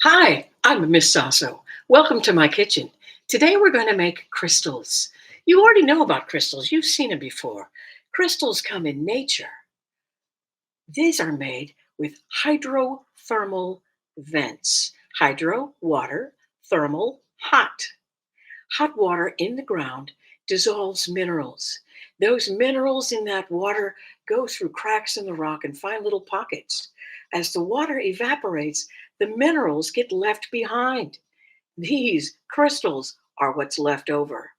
Hi, I'm Miss Sosso. Welcome to my kitchen. Today we're going to make crystals. You already know about crystals. You've seen them before. Crystals come in nature. These are made with hydrothermal vents. Hydro, water, thermal, hot. Hot water in the ground dissolves minerals. Those minerals in that water go through cracks in the rock and find little pockets. As the water evaporates, the minerals get left behind. These crystals are what's left over.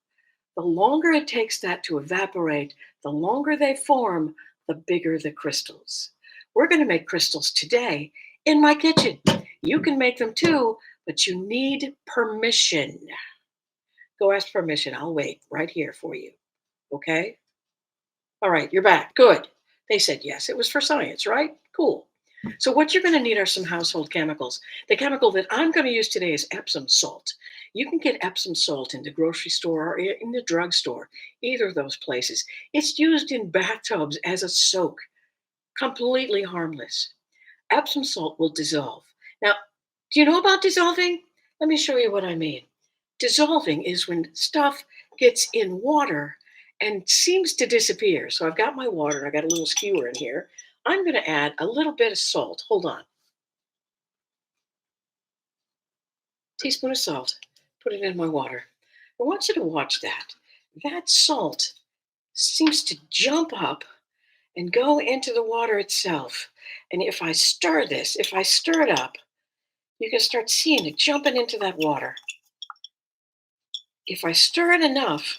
The longer it takes that to evaporate, the longer they form, the bigger the crystals. We're going to make crystals today in my kitchen. You can make them too, but you need permission. Go ask permission. I'll wait right here for you. Okay? All right, you're back. Good. They said yes. It was for science, right? Cool. So, what you're going to need are some household chemicals. The chemical that I'm going to use today is Epsom salt. You can get Epsom salt in the grocery store or in the drugstore, either of those places. It's used in bathtubs as a soak, completely harmless. Epsom salt will dissolve. Now, do you know about dissolving? Let me show you what I mean. Dissolving is when stuff gets in water and seems to disappear. So I've got my water, I got a little skewer in here. I'm going to add a little bit of salt. Hold on. Teaspoon of salt. Put it in my water. I want you to watch that. That salt seems to jump up and go into the water itself. And if I stir this, if I stir it up, you can start seeing it jumping into that water. If I stir it enough,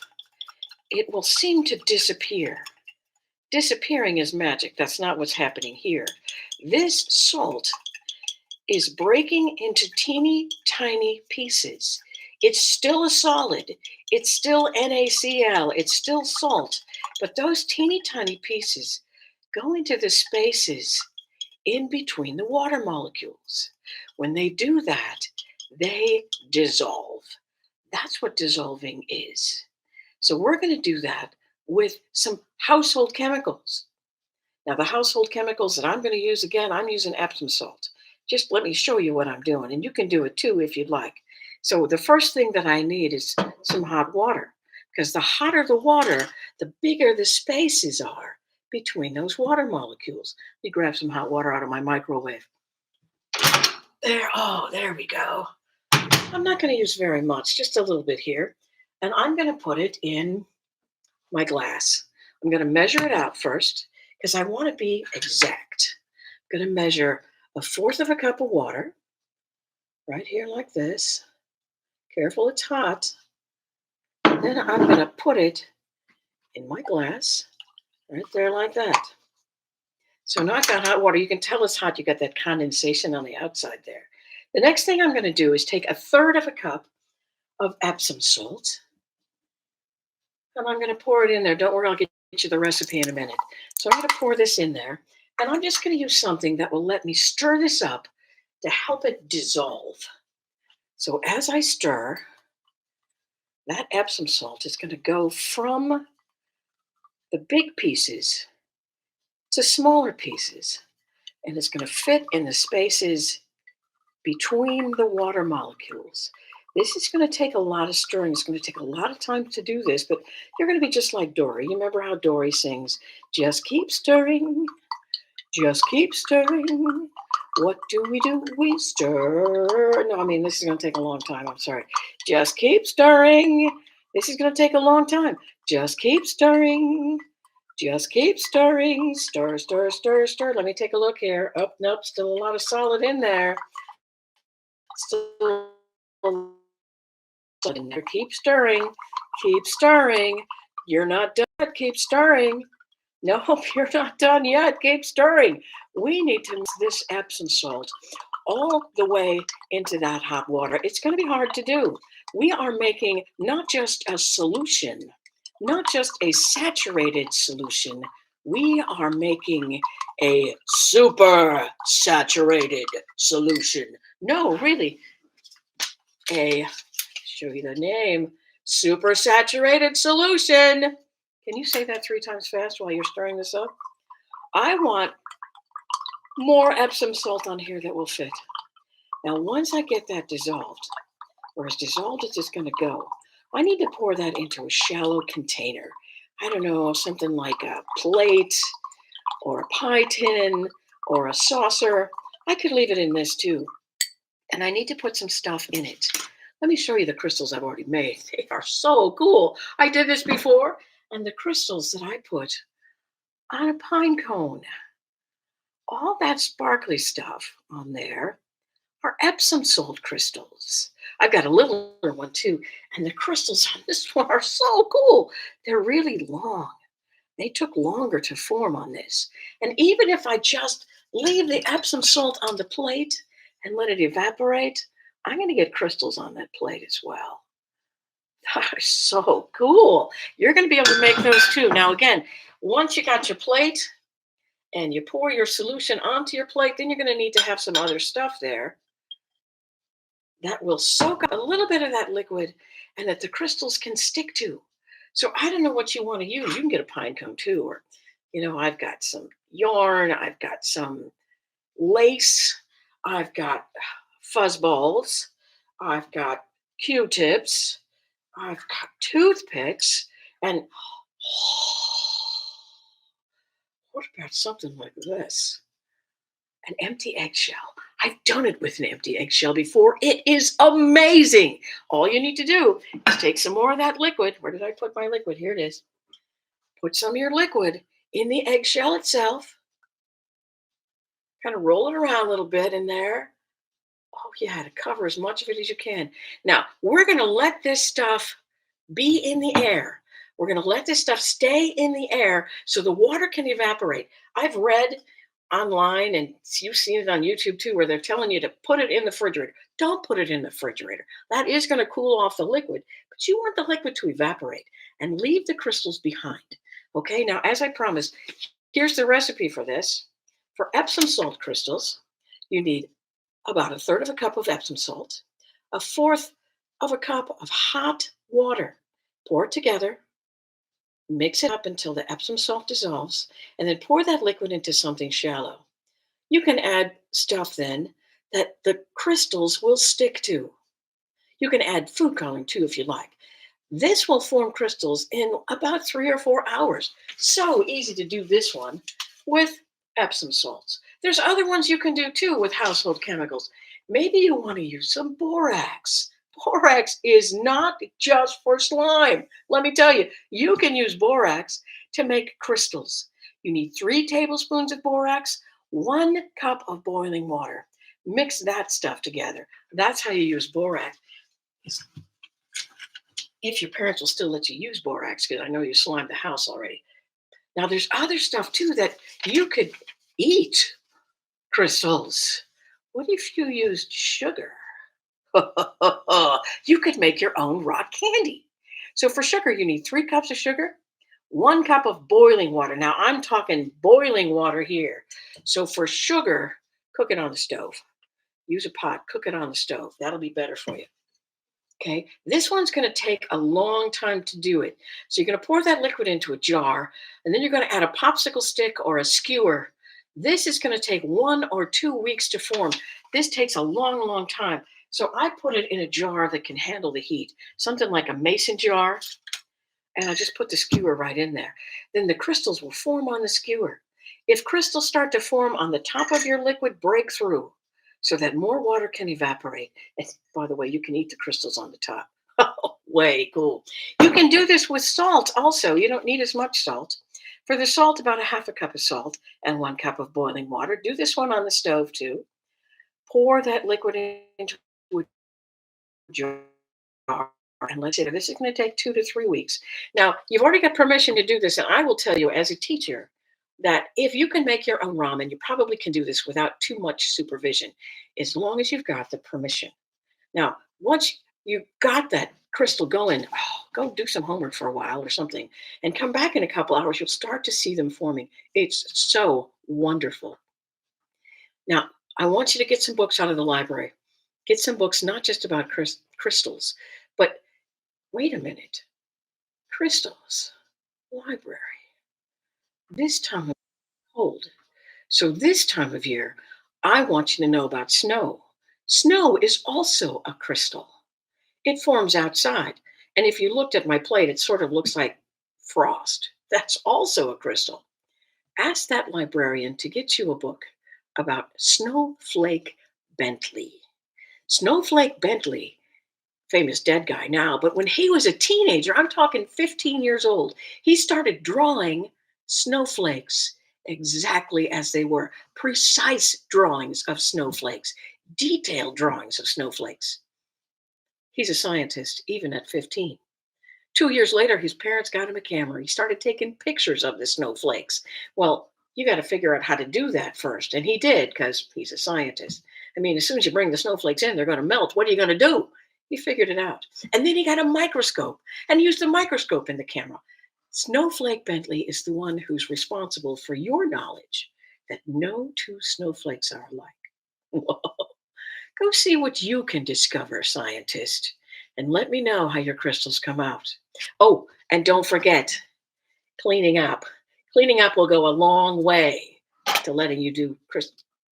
it will seem to disappear. Disappearing is magic. That's not what's happening here. This salt is breaking into teeny tiny pieces. It's still a solid. It's still NaCl. It's still salt. But those teeny tiny pieces go into the spaces in between the water molecules. When they do that, they dissolve. That's what dissolving is. So we're going to do that with some household chemicals. Now, the household chemicals that I'm going to use, again, I'm using Epsom salt. Just let me show you what I'm doing, and you can do it too if you'd like. So the first thing that I need is some hot water, because the hotter the water, the bigger the spaces are between those water molecules. Let me grab some hot water out of my microwave. There we go. I'm not going to use very much, just a little bit here. And I'm going to put it in my glass. I'm going to measure it out first because I want to be exact. I'm going to measure a fourth of a cup of water right here like this. Careful, it's hot. And then I'm going to put it in my glass right there like that. So now I've got hot water. You can tell it's hot. You got that condensation on the outside there. The next thing I'm going to do is take a third of a cup of Epsom salt, and I'm going to pour it in there. Don't worry, I'll get you the recipe in a minute. So I'm going to pour this in there, and I'm just going to use something that will let me stir this up to help it dissolve. So as I stir, that Epsom salt is going to go from the big pieces to smaller pieces, and it's going to fit in the spaces between the water molecules. This is going to take a lot of stirring. It's going to take a lot of time to do this, but you're going to be just like Dory. You remember how Dory sings, just keep stirring, just keep stirring. What do? We stir. No, I mean, this is going to take a long time. I'm sorry. Just keep stirring. This is going to take a long time. Just keep stirring. Just keep stirring. Stir, stir, stir, stir. Let me take a look here. Oh, nope, still a lot of solid in there. Still in there. Keep stirring. Keep stirring. You're not done. Keep stirring. No, you're not done yet. Keep stirring. We need to mix this Epsom salt all the way into that hot water. It's going to be hard to do. We are making not just a solution, not just a saturated solution. We are making a super saturated solution. No, really, show you the name, super saturated solution. Can you say that 3 times fast while you're stirring this up? I want more Epsom salt on here that will fit. Now, once I get that dissolved, or as dissolved as it's going to go, I need to pour that into a shallow container. I don't know, something like a plate or a pie tin or a saucer. I could leave it in this too. And I need to put some stuff in it. Let me show you the crystals I've already made. They are so cool. I did this before. And the crystals that I put on a pine cone, all that sparkly stuff on there are Epsom salt crystals. I've got a littler one too. And the crystals on this one are so cool. They're really long. They took longer to form on this. And even if I just leave the Epsom salt on the plate and let it evaporate, I'm going to get crystals on that plate as well. That is so cool. You're going to be able to make those too. Now, again, once you got your plate and you pour your solution onto your plate, then you're going to need to have some other stuff there that will soak up a little bit of that liquid and that the crystals can stick to. So I don't know what you want to use. You can get a pine cone too, or, I've got some yarn, I've got some lace, I've got fuzz balls, I've got Q-tips, I've got toothpicks, and what about something like this? An empty eggshell. I've done it with an empty eggshell before. It is amazing. All you need to do is take some more of that liquid. Where did I put my liquid? Here it is. Put some of your liquid in the eggshell itself. Kind of roll it around a little bit in there. Oh, yeah, to cover as much of it as you can. Now, we're going to let this stuff be in the air. We're going to let this stuff stay in the air so the water can evaporate. I've read online, and you've seen it on YouTube too, where they're telling you to put it in the refrigerator. Don't put it in the refrigerator. That is going to cool off the liquid, but you want the liquid to evaporate and leave the crystals behind. Okay, now, as I promised, here's the recipe for this. For Epsom salt crystals, you need about a third of a cup of Epsom salt, a fourth of a cup of hot water. Pour it together, mix it up until the Epsom salt dissolves, and then pour that liquid into something shallow. You can add stuff then that the crystals will stick to. You can add food coloring too if you like. This will form crystals in about 3 or 4 hours. So easy to do this one with Epsom salts. There's other ones you can do too with household chemicals. Maybe you want to use some borax. Borax is not just for slime. Let me tell you, you can use borax to make crystals. You need 3 tablespoons of borax, 1 cup of boiling water. Mix that stuff together. That's how you use borax. If your parents will still let you use borax, because I know you slimed the house already. Now, there's other stuff too that you could eat crystals. What if you used sugar? You could make your own rock candy. So, for sugar, you need 3 cups of sugar, 1 cup of boiling water. Now, I'm talking boiling water here. So, for sugar, cook it on the stove. Use a pot, cook it on the stove. That'll be better for you. Okay, this one's going to take a long time to do it. So you're going to pour that liquid into a jar, and then you're going to add a popsicle stick or a skewer. This is going to take 1 or 2 weeks to form. This takes a long, long time. So I put it in a jar that can handle the heat, something like a mason jar, and I just put the skewer right in there. Then the crystals will form on the skewer. If crystals start to form on the top of your liquid, break through so that more water can evaporate. And by the way, you can eat the crystals on the top. Oh, way cool. You can do this with salt also. You don't need as much salt. For the salt, about a half a cup of salt and 1 cup of boiling water. Do this one on the stove too. Pour that liquid into a jar and let's say this is going to take 2 to 3 weeks. Now, you've already got permission to do this, and I will tell you as a teacher that if you can make your own ramen, you probably can do this without too much supervision, as long as you've got the permission. Now, once you got that crystal going, go do some homework for a while or something, and come back in a couple hours. You'll start to see them forming. It's so wonderful. Now, I want you to get some books out of the library. Get some books not just about crystals, but wait a minute. Crystals, library. This time of cold. So this time of year, I want you to know about snow. Snow is also a crystal. It forms outside. And if you looked at my plate, it sort of looks like frost. That's also a crystal. Ask that librarian to get you a book about Snowflake Bentley. Snowflake Bentley, famous dead guy now, but when he was a teenager, I'm talking 15 years old, he started drawing snowflakes exactly as they were, precise drawings of snowflakes, detailed drawings of snowflakes. He's a scientist, even at 15. 2 years later, his parents got him a camera. He started taking pictures of the snowflakes. Well, you got to figure out how to do that first. And he did because he's a scientist. I mean, as soon as you bring the snowflakes in, they're going to melt. What are you going to do? He figured it out. And then he got a microscope and used the microscope in the camera. Snowflake Bentley is the one who's responsible for your knowledge that no two snowflakes are alike. Go see what you can discover, scientist, and let me know how your crystals come out. Oh, and don't forget cleaning up. Cleaning up will go a long way to letting you do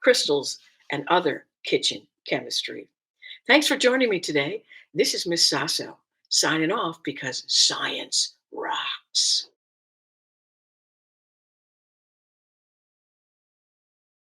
crystals and other kitchen chemistry. Thanks for joining me today. This is Miss Sasso signing off because science rocks.